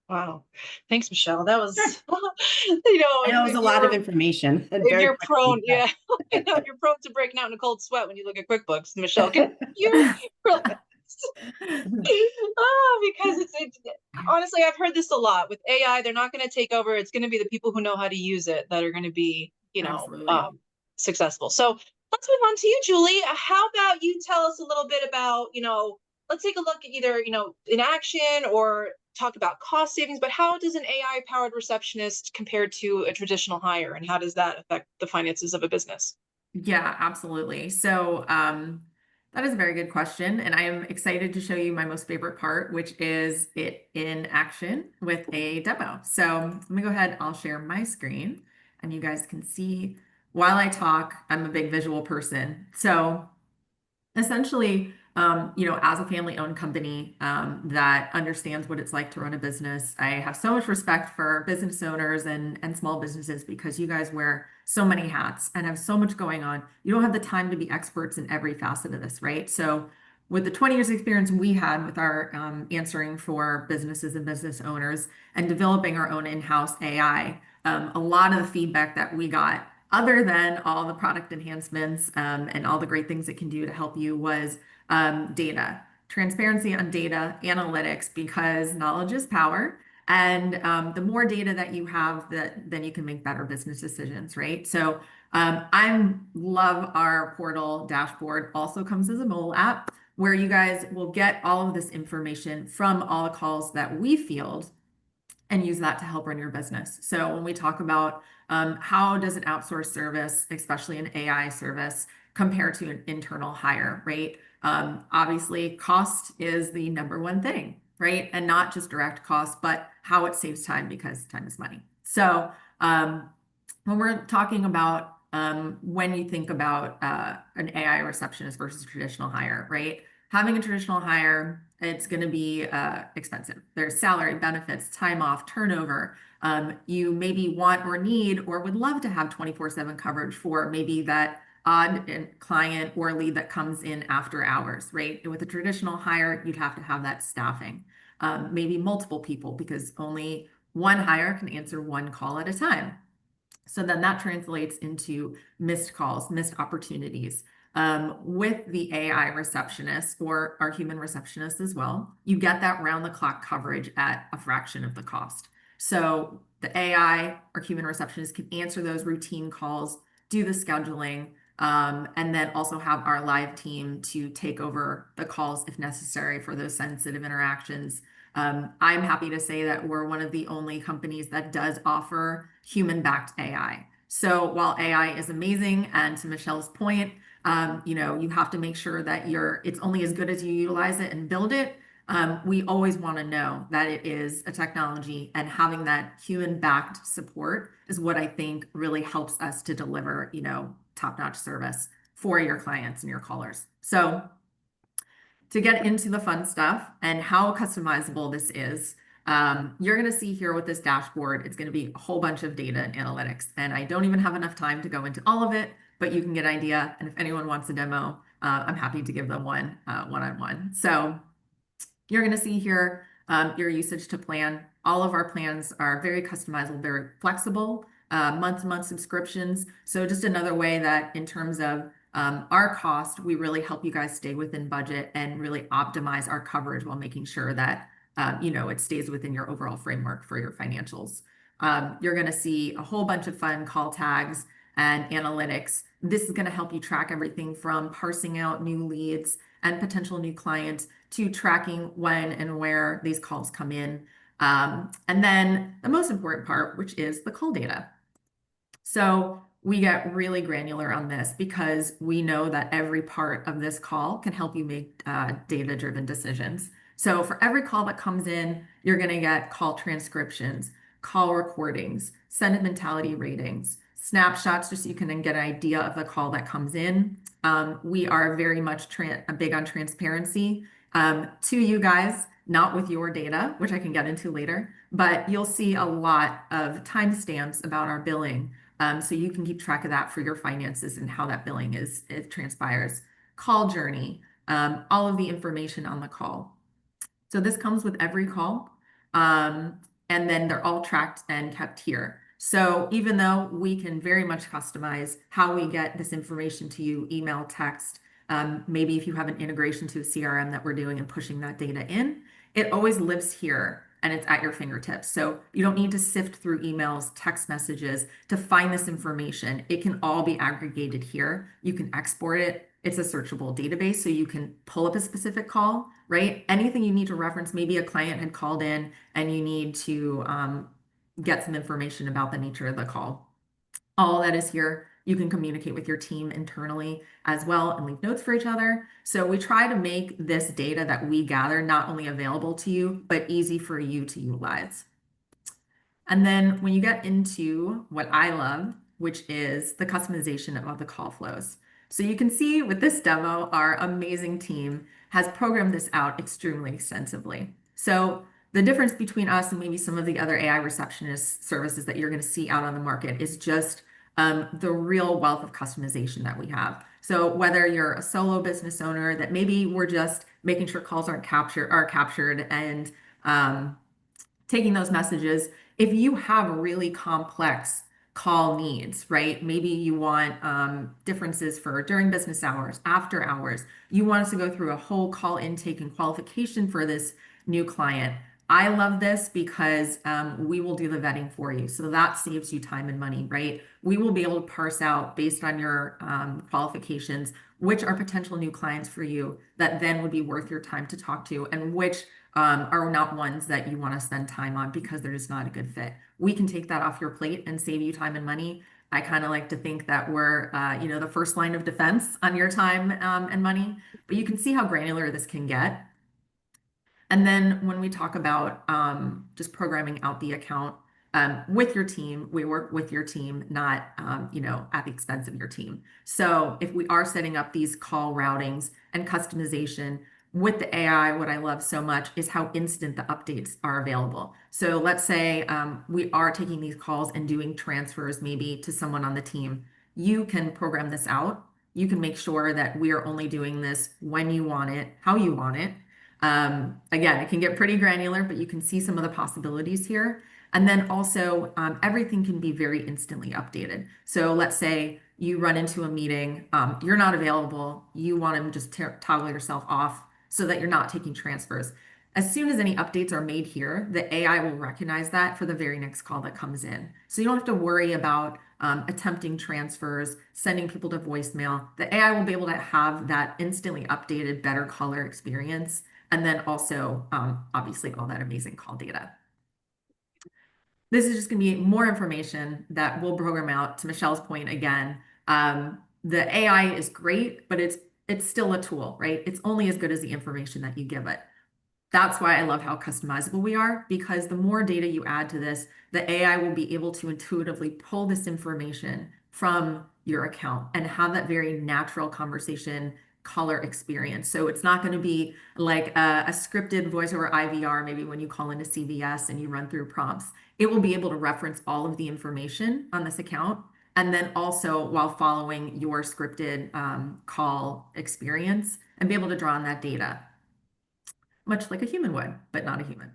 A: Wow. Thanks, Michelle. That
B: Sure.
A: was,
B: I know it was a lot of information and
A: if
B: very
A: you're prone,
B: quickly,
A: yeah, if you're prone to breaking out in a cold sweat when you look at QuickBooks, Michelle, can you relax?
B: but
A: Because it's honestly, I've heard this a lot with AI. They're not going to take over. It's going to be the people who know how to use it that are going to be,
C: Absolutely.
A: successful. So let's move on to you, Julie. How about you tell us a little bit about, let's take a look at either, in action or talk about cost savings, but how does an AI powered receptionist compare to a traditional hire and how does that affect the finances of a business?
C: Yeah, absolutely. So, that is a very good question. And I am excited to show you my most favorite part, which is it in action with a demo. So let me go ahead, I'll share my screen and you guys can see while I talk, I'm a big visual person. So essentially, as a family-owned company that understands what it's like to run a business, I have so much respect for business owners and small businesses because you guys wear so many hats and have so much going on. You don't have the time to be experts in every facet of this, right? So with the 20 years experience we had with our answering for businesses and business owners and developing our own in-house AI, a lot of the feedback that we got, other than all the product enhancements and all the great things it can do to help you, was data, transparency on data, analytics, because knowledge is power. And the more data that you have, then you can make better business decisions, right? So I love our portal dashboard. Also comes as a mobile app where you guys will get all of this information from all the calls that we field and use that to help run your business. So when we talk about how does an outsourced service, especially an AI service, compare to an internal hire, right? Obviously, cost is the number one thing, right? And not just direct cost, but how it saves time, because time is money. So when we're talking about when you think about an AI receptionist versus traditional hire, right? Having a traditional hire, it's going to be expensive. There's salary, benefits, time off, turnover. You maybe want or need or would love to have 24/7 coverage for maybe that odd client or lead that comes in after hours, right? And with a traditional hire, you'd have to have that staffing, maybe multiple people, because only one hire can answer one call at a time. So then that translates into missed calls, missed opportunities. With the AI receptionist or our human receptionist as well, you get that round the clock coverage at a fraction of the cost. So the AI or human receptionist can answer those routine calls, do the scheduling, and then also have our live team to take over the calls if necessary for those sensitive interactions. I'm happy to say that we're one of the only companies that does offer human-backed AI. So while AI is amazing, and to Michelle's point, you have to make sure that it's only as good as you utilize it and build it. We always want to know that it is a technology, and having that human-backed support is what I think really helps us to deliver, top-notch service for your clients and your callers. So to get into the fun stuff and how customizable this is, you're going to see here with this dashboard, it's going to be a whole bunch of data and analytics. And I don't even have enough time to go into all of it, but you can get an idea. And if anyone wants a demo, I'm happy to give them one-on-one. So you're going to see here your usage to plan. All of our plans are very customizable, very flexible, month-to-month subscriptions. So just another way that in terms of our cost, we really help you guys stay within budget and really optimize our coverage while making sure that it stays within your overall framework for your financials. You're going to see a whole bunch of fun call tags and analytics. This is going to help you track everything from parsing out new leads and potential new clients to tracking when and where these calls come in. And then the most important part, which is the call data. So we get really granular on this because we know that every part of this call can help you make data-driven decisions. So for every call that comes in, you're going to get call transcriptions, call recordings, sentimentality ratings, snapshots, just so you can then get an idea of the call that comes in. We are very much big on transparency to you guys, not with your data, which I can get into later, but you'll see a lot of timestamps about our billing. So you can keep track of that for your finances and how that billing it transpires. Call journey, all of the information on the call. So this comes with every call, and then they're all tracked and kept here. So even though we can very much customize how we get this information to you, email, text, maybe if you have an integration to a CRM that we're doing and pushing that data in, it always lives here and it's at your fingertips. So you don't need to sift through emails, text messages to find this information. It can all be aggregated here. You can export it. It's a searchable database, so you can pull up a specific call, right? Anything you need to reference, maybe a client had called in and you need to get some information about the nature of the call. All that is here. You can communicate with your team internally as well and leave notes for each other. So we try to make this data that we gather not only available to you, but easy for you to utilize. And then when you get into what I love, which is the customization of the call flows. So you can see with this demo, our amazing team has programmed this out extremely extensively. So the difference between us and maybe some of the other AI receptionist services that you're going to see out on the market is just the real wealth of customization that we have. So whether you're a solo business owner that maybe we're just making sure calls are captured and taking those messages, if you have really complex call needs, right? Maybe you want differences for during business hours, after hours. You want us to go through a whole call intake and qualification for this new client. I love this because we will do the vetting for you. So that saves you time and money, right? We will be able to parse out based on your qualifications, which are potential new clients for you that then would be worth your time to talk to, and which are not ones that you want to spend time on because they're just not a good fit. We can take that off your plate and save you time and money. I kind of like to think that we're, the first line of defense on your time and money, but you can see how granular this can get. And then when we talk about just programming out the account with your team, we work with your team, not at the expense of your team. So if we are setting up these call routings and customization with the AI, what I love so much is how instant the updates are available. So let's say we are taking these calls and doing transfers maybe to someone on the team. You can program this out. You can make sure that we are only doing this when you want it, how you want it. Again, it can get pretty granular, but you can see some of the possibilities here. And then also everything can be very instantly updated. So let's say you run into a meeting, you're not available, you want to just toggle yourself off so that you're not taking transfers. As soon as any updates are made here, the AI will recognize that for the very next call that comes in. So you don't have to worry about attempting transfers, sending people to voicemail. The AI will be able to have that instantly updated, better caller experience. And then also, obviously, all that amazing call data. This is just going to be more information that we'll program out. To Michelle's point again, the AI is great, but it's still a tool, right? It's only as good as the information that you give it. That's why I love how customizable we are, because the more data you add to this, the AI will be able to intuitively pull this information from your account and have that very natural conversation caller experience. So it's not going to be like a scripted voice over IVR, maybe when you call into CVS and you run through prompts. It will be able to reference all of the information on this account, and then also while following your scripted call experience and be able to draw on that data, much like a human would, but not a human.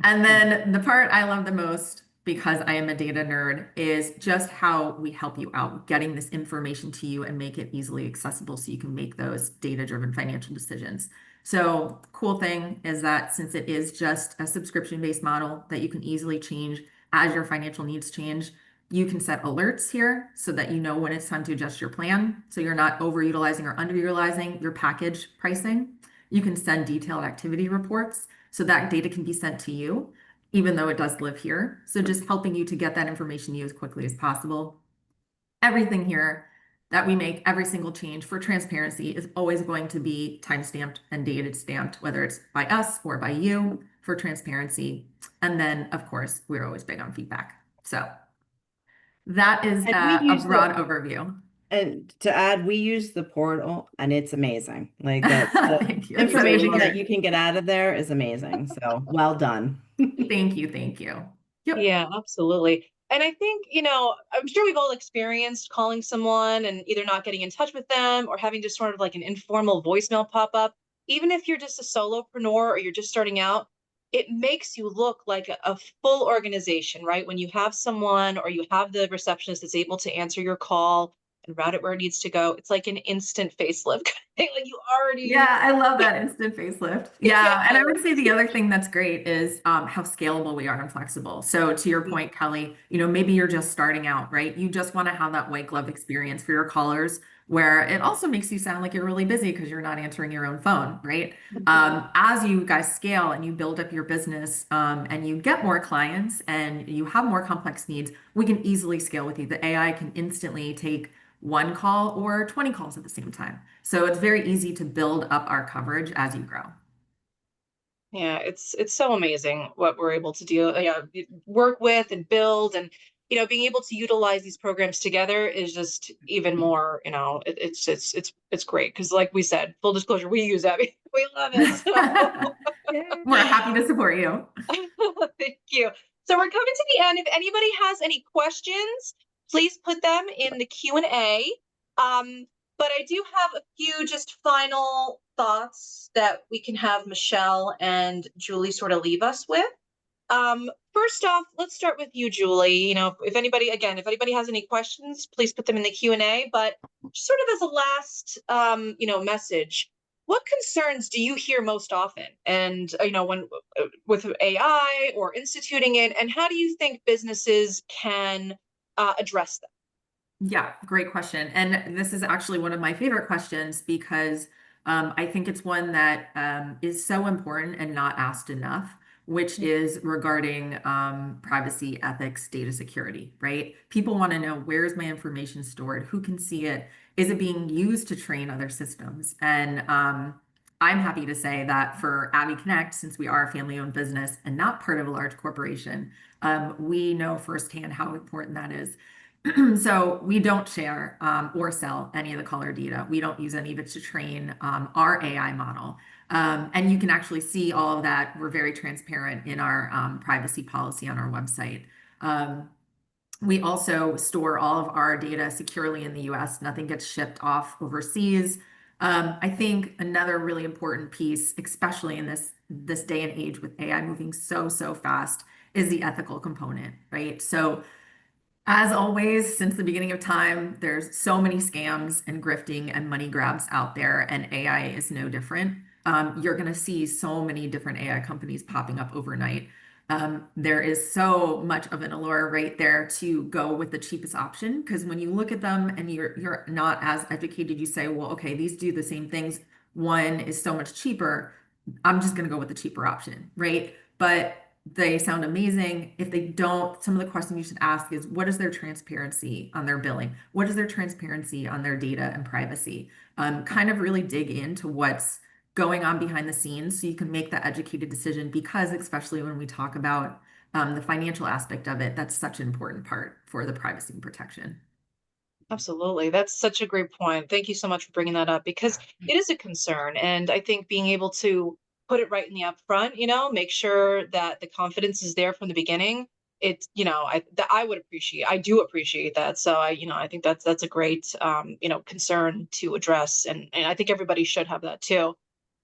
C: And then the part I love the most, because I am a data nerd, is just how we help you out getting this information to you and make it easily accessible so you can make those data-driven financial decisions. So cool thing is that since it is just a subscription-based model that you can easily change as your financial needs change, you can set alerts here so that you know when it's time to adjust your plan. So you're not overutilizing or underutilizing your package pricing. You can send detailed activity reports so that data can be sent to you, even though it does live here. So just helping you to get that information to you as quickly as possible. Everything here that we make, every single change for transparency, is always going to be time-stamped and dated stamped, whether it's by us or by you, for transparency. And then, of course, we're always big on feedback. So that is a broad overview.
B: And to add, we use the portal and it's amazing. Like
C: Thank you.
B: information that you can get out of there is amazing. So well done.
C: Thank you. Thank you. Yep.
A: Yeah, absolutely. And I think, I'm sure we've all experienced calling someone and either not getting in touch with them or having just sort of like an informal voicemail pop up. Even if you're just a solopreneur or you're just starting out, it makes you look like a full organization, right? When you have someone or you have the receptionist that's able to answer your call and route it where it needs to go, it's like an instant facelift. Like you already.
C: Yeah, I love that instant facelift. Yeah. And I would say the other thing that's great is how scalable we are and flexible. So to your point, Kelly, maybe you're just starting out, right? You just want to have that white glove experience for your callers, where it also makes you sound like you're really busy because you're not answering your own phone, right? As you guys scale and you build up your business and you get more clients and you have more complex needs, we can easily scale with you. The AI can instantly take one call or 20 calls at the same time. So it's very easy to build up our coverage as you grow.
A: Yeah, it's so amazing what we're able to do. Work with and build, and being able to utilize these programs together is just even more, it's great. Cause like we said, full disclosure, we use Abby. We love it. So
B: Yeah.
C: We're happy to support you.
A: thank you. So we're coming to the end. If anybody has any questions, please put them in the Q&A. But I do have a few just final thoughts that we can have Michelle and Julie sort of leave us with. First off, let's start with you, Julie. If anybody, again, if anybody has any questions, please put them in the Q&A. But sort of as a last, message, what concerns do you hear most often? And when with AI or instituting it, and how do you think businesses can address them?
C: Yeah, great question. And this is actually one of my favorite questions because I think it's one that is so important and not asked enough, which is regarding privacy, ethics, data security, right? People want to know, where's my information stored? Who can see it? Is it being used to train other systems? And I'm happy to say that for Abby Connect, since we are a family-owned business and not part of a large corporation, we know firsthand how important that is. So we don't share or sell any of the caller data. We don't use any of it to train our AI model. And you can actually see all of that. We're very transparent in our privacy policy on our website. We also store all of our data securely in the US. Nothing gets shipped off overseas. I think another really important piece, especially in this day and age with AI moving so fast, is the ethical component, right? So as always, since the beginning of time, there's so many scams and grifting and money grabs out there, and AI is no different. You're going to see so many different AI companies popping up overnight. There is so much of an allure right there to go with the cheapest option, because when you look at them and you're not as educated, you say, well, okay, these do the same things. One is so much cheaper. I'm just going to go with the cheaper option, right? But they sound amazing. If they don't, some of the questions you should ask is, what is their transparency on their billing? What is their transparency on their data and privacy? Kind of really dig into what's going on behind the scenes so you can make that educated decision, because especially when we talk about the financial aspect of it, that's such an important part for the privacy and protection.
A: Absolutely. That's such a great point. Thank you so much for bringing that up, because it is a concern. And I think being able to put it right in the upfront, make sure that the confidence is there from the beginning. I would appreciate, I do appreciate that. So I think that's a great, concern to address. And I think everybody should have that too.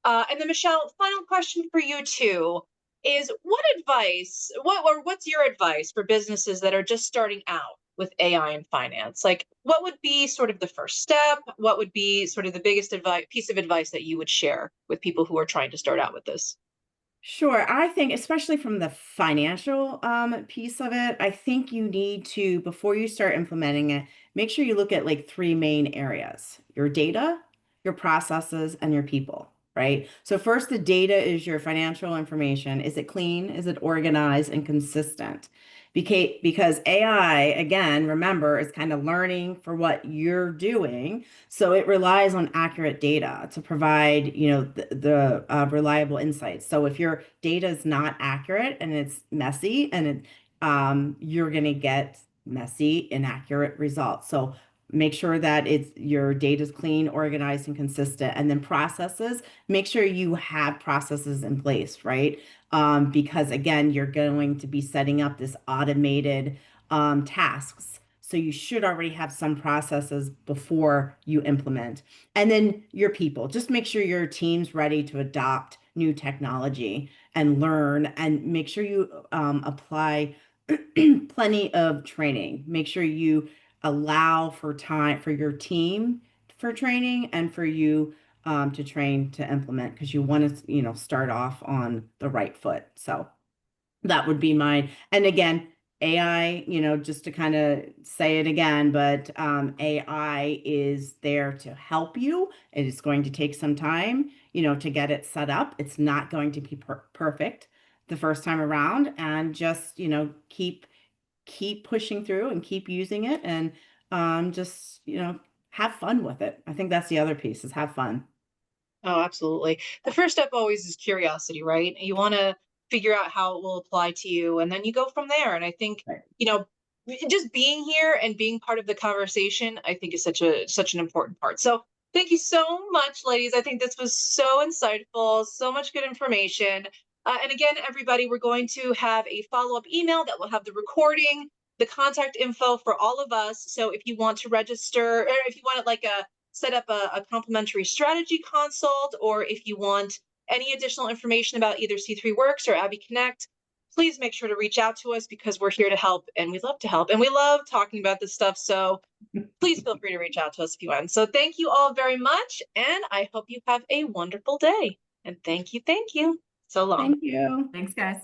A: And then Michelle, final question for you too is, what's your advice for businesses that are just starting out with AI and finance? Like, what would be sort of the first step? What would be sort of the biggest piece of advice that you would share with people who are trying to start out with this?
B: Sure. I think, especially from the financial piece of it, I think you need to, before you start implementing it, make sure you look at like three main areas: your data, your processes, and your people, right? So, first, the data is your financial information. Is it clean? Is it organized and consistent? Because AI, again, remember, is kind of learning for what you're doing. So it relies on accurate data to provide, the reliable insights. So if your data is not accurate and it's messy, you're going to get messy, inaccurate results. So make sure that your data is clean, organized, and consistent. And then processes, make sure you have processes in place, right? Because again, you're going to be setting up this automated tasks. So you should already have some processes before you implement. And then your people, just make sure your team's ready to adopt new technology and learn, and make sure you apply plenty of training. Make sure you allow for time for your team for training, and for you to train to implement, because you want to, start off on the right foot. So that would be mine. And again, AI, just to kind of say it again, but AI is there to help you. It is going to take some time, to get it set up. It's not going to be perfect the first time around, and just, keep pushing through and keep using it, and just, have fun with it. I think that's the other piece, is have fun.
A: Oh, absolutely. The first step always is curiosity, right? You want to figure out how it will apply to you, and then you go from there. And I think,
B: Right.
A: you know, just being here and being part of the conversation, I think is such an important part. So thank you so much, ladies. I think this was so insightful, so much good information. And again, everybody, we're going to have a follow-up email that will have the recording, the contact info for all of us. So if you want to register, or if you want to like set up a complimentary strategy consult, or if you want any additional information about either C3 Works or Abby Connect, please make sure to reach out to us because we're here to help and we love to help and we love talking about this stuff. So please feel free to reach out to us if you want. So thank you all very much. And I hope you have a wonderful day. And thank you. Thank you. So long.
B: Thank you.
C: Thanks, guys.